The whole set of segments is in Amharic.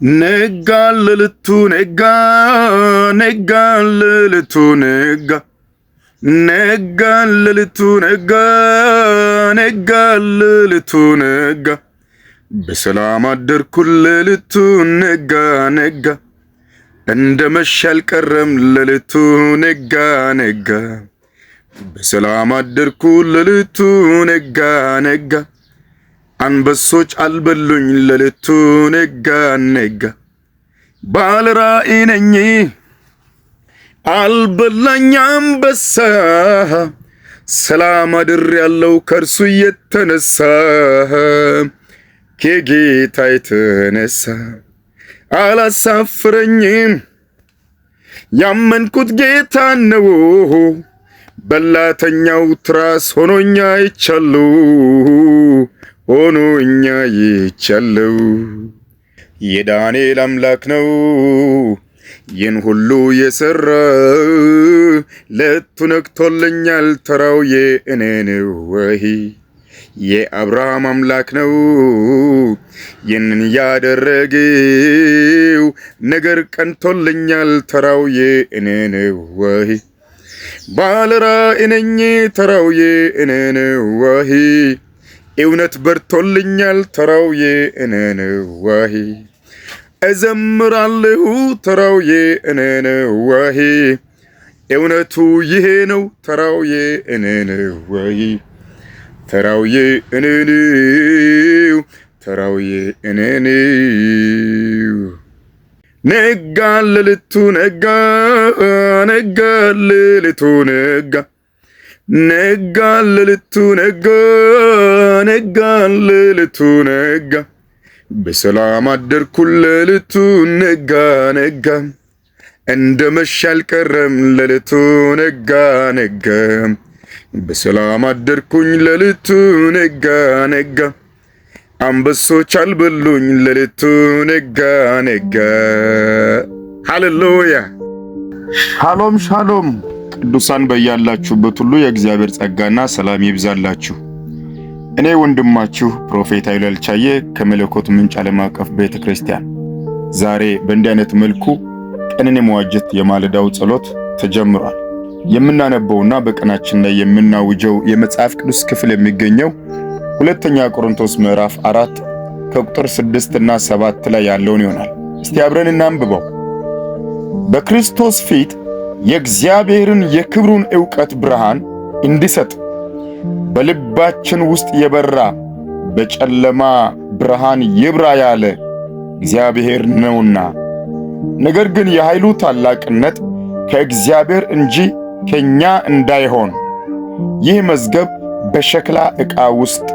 Nega lilitu nega, nega lilitu nega, nega lilitu nega, nega lilitu nega. በሰላም አደርኩ ሌሊቱ ነጋ ነጋ፣ እንደመሸ አልቀረም ሌሊቱ ነጋ ነጋ። በሰላም አደርኩ ሌሊቱ ነጋ ነጋ፣ አንበሶች አልበሉኝ ሌሊቱ ነጋ ነጋ። ባለ ራእይ ነኝ አልበላኝ አንበሳ፣ ሰላም አድሬያለሁ ከእርሱ የተነሳ። ከጌታ የተነሳ አላሳፍረኝም፣ ያመንኩት ጌታ ነው። በላተኛው ትራስ ሆኖኛ ይቻለው፣ ሆኖኛ ይቻለው። የዳንኤል አምላክ ነው ይህን ሁሉ የሰራ፣ ለቱ ነክቶልኛል ተራው የእኔ ነው ወይ? የአብርሃም አምላክ ነው ይህንን ያደረገው፣ ነገር ቀንቶልኛል ተራው የእኔ ነው ወይ? ባለ ራእይ ነኝ ተራው የእኔ ነው ወይ? እውነት በርቶልኛል ተራው የእኔ ነው ወይ? እዘምራለሁ ተራው የእኔ ነው ወይ? እውነቱ ይሄ ነው ተራው የእኔ ነው ወይ? ተራው የእኔ ነው፣ ተራው የእኔ ነው። ነጋ ሌሊቱ ነጋ ነጋ ሌሊቱ ነጋ፣ ነጋ ሌሊቱ ነጋ ነጋ ሌሊቱ ነጋ። በሰላም አደርኩ ሌሊቱ ነጋ ነጋ፣ እንደመሸ አልቀረም ሌሊቱ ነጋ ነጋ። በሰላም አደርኩኝ ሌሊቱ ነጋ ነጋ፣ አንበሶች አልበሉኝ ሌሊቱ ነጋ ነጋ። ሃሌሉያ! ሻሎም ሻሎም! ቅዱሳን በያላችሁበት ሁሉ የእግዚአብሔር ጸጋና ሰላም ይብዛላችሁ። እኔ ወንድማችሁ ፕሮፌት ኃይሉ አልቻየ ከመለኮት ምንጭ ዓለም አቀፍ ቤተክርስቲያን ዛሬ በእንዲህ አይነት መልኩ ቀንን የመዋጀት የማለዳው ጸሎት ተጀምሯል። የምናነበውና በቀናችን ላይ የምናውጀው የመጽሐፍ ቅዱስ ክፍል የሚገኘው ሁለተኛ ቆሮንቶስ ምዕራፍ 4 ከቁጥር 6 እና 7 ላይ ያለውን ይሆናል። እስቲ አብረን እናንብበው። በክርስቶስ ፊት የእግዚአብሔርን የክብሩን ዕውቀት ብርሃን እንዲሰጥ በልባችን ውስጥ የበራ በጨለማ ብርሃን ይብራ ያለ እግዚአብሔር ነውና፣ ነገር ግን የኃይሉ ታላቅነት ከእግዚአብሔር እንጂ ከኛ እንዳይሆን ይህ መዝገብ በሸክላ ዕቃ ውስጥ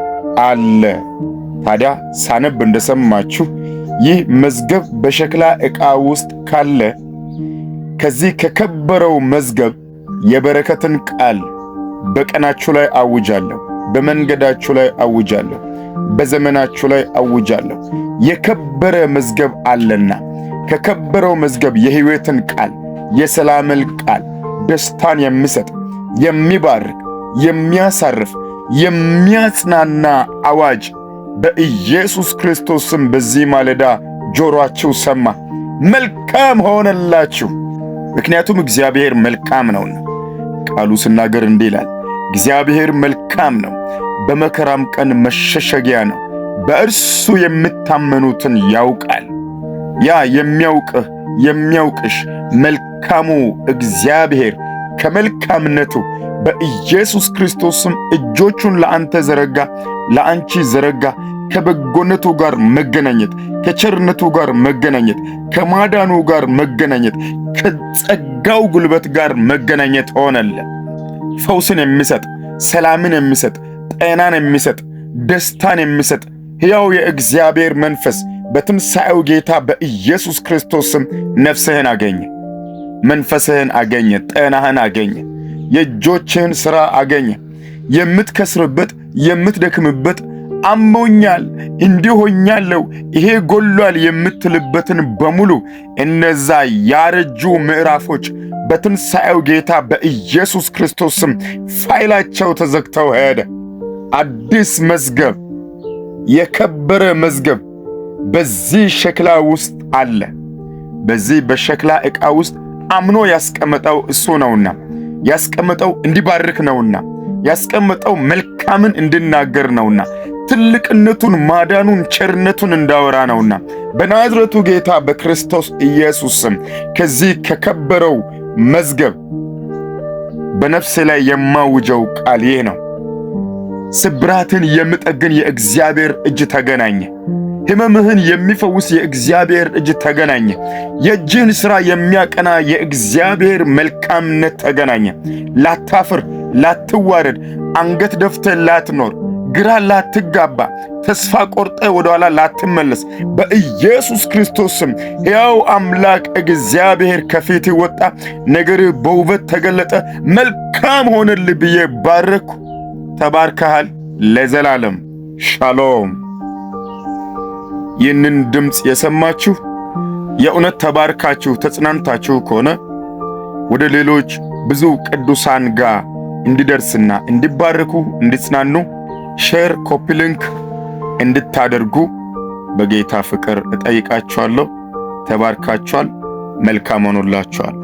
አለ። ታዲያ ሳነብ እንደሰማችሁ ይህ መዝገብ በሸክላ ዕቃ ውስጥ ካለ ከዚህ ከከበረው መዝገብ የበረከትን ቃል በቀናችሁ ላይ አውጃለሁ፣ በመንገዳችሁ ላይ አውጃለሁ፣ በዘመናችሁ ላይ አውጃለሁ። የከበረ መዝገብ አለና ከከበረው መዝገብ የሕይወትን ቃል፣ የሰላምን ቃል፣ ደስታን የሚሰጥ የሚባርክ የሚያሳርፍ የሚያጽናና አዋጅ በኢየሱስ ክርስቶስ ስም በዚህ ማለዳ ጆሮአችሁ ሰማ። መልካም ሆነላችሁ፣ ምክንያቱም እግዚአብሔር መልካም ነውና። ቃሉ ሲናገር እንዲህ ይላል፣ እግዚአብሔር መልካም ነው፣ በመከራም ቀን መሸሸጊያ ነው። በእርሱ የምታመኑትን ያውቃል። ያ የሚያውቅህ የሚያውቅሽ መልካሙ እግዚአብሔር ከመልካምነቱ በኢየሱስ ክርስቶስም እጆቹን ለአንተ ዘረጋ፣ ለአንቺ ዘረጋ። ከበጎነቱ ጋር መገናኘት፣ ከቸርነቱ ጋር መገናኘት፣ ከማዳኑ ጋር መገናኘት፣ ከጸጋው ጉልበት ጋር መገናኘት ሆነለ። ፈውስን የሚሰጥ ሰላምን የሚሰጥ ጤናን የሚሰጥ ደስታን የሚሰጥ ሕያው የእግዚአብሔር መንፈስ በትንሣኤው ጌታ በኢየሱስ ክርስቶስም ነፍስህን አገኘ፣ መንፈስህን አገኘ፣ ጤናህን አገኘ፣ የእጆችህን ሥራ አገኘ። የምትከስርበት የምትደክምበት፣ አሞኛል እንዲሆኛለሁ ይሄ ጎሏል የምትልበትን በሙሉ እነዛ ያረጁ ምዕራፎች በትንሣኤው ጌታ በኢየሱስ ክርስቶስም ፋይላቸው ተዘግተው ሄደ። አዲስ መዝገብ፣ የከበረ መዝገብ በዚህ ሸክላ ውስጥ አለ። በዚህ በሸክላ ዕቃ ውስጥ አምኖ ያስቀመጠው እሱ ነውና፣ ያስቀመጠው እንዲባርክ ነውና፣ ያስቀመጠው መልካምን እንድናገር ነውና፣ ትልቅነቱን፣ ማዳኑን፣ ቸርነቱን እንዳወራ ነውና በናዝሬቱ ጌታ በክርስቶስ ኢየሱስ ስም ከዚህ ከከበረው መዝገብ በነፍሴ ላይ የማውጀው ቃል ይህ ነው። ስብራትን የሚጠግን የእግዚአብሔር እጅ ተገናኘ። ሕመምህን የሚፈውስ የእግዚአብሔር እጅ ተገናኘ። የእጅህን ሥራ የሚያቀና የእግዚአብሔር መልካምነት ተገናኘ። ላታፍር፣ ላትዋረድ፣ አንገት ደፍተህ ላትኖር፣ ግራ ላትጋባ፣ ተስፋ ቆርጠ ወደ ኋላ ላትመለስ በኢየሱስ ክርስቶስ ስም ሕያው አምላክ እግዚአብሔር ከፊት ወጣ። ነገርህ በውበት ተገለጠ። መልካም ሆነልህ ብዬ ባረኩ። ተባርከሃል ለዘላለም። ሻሎም። ይህንን ድምፅ የሰማችሁ የእውነት ተባርካችሁ ተጽናንታችሁ ከሆነ ወደ ሌሎች ብዙ ቅዱሳን ጋር እንዲደርስና እንዲባረኩ እንዲጽናኑ ሼር፣ ኮፒ ሊንክ እንድታደርጉ በጌታ ፍቅር እጠይቃችኋለሁ። ተባርካችኋል። መልካም ሆኖላችኋል።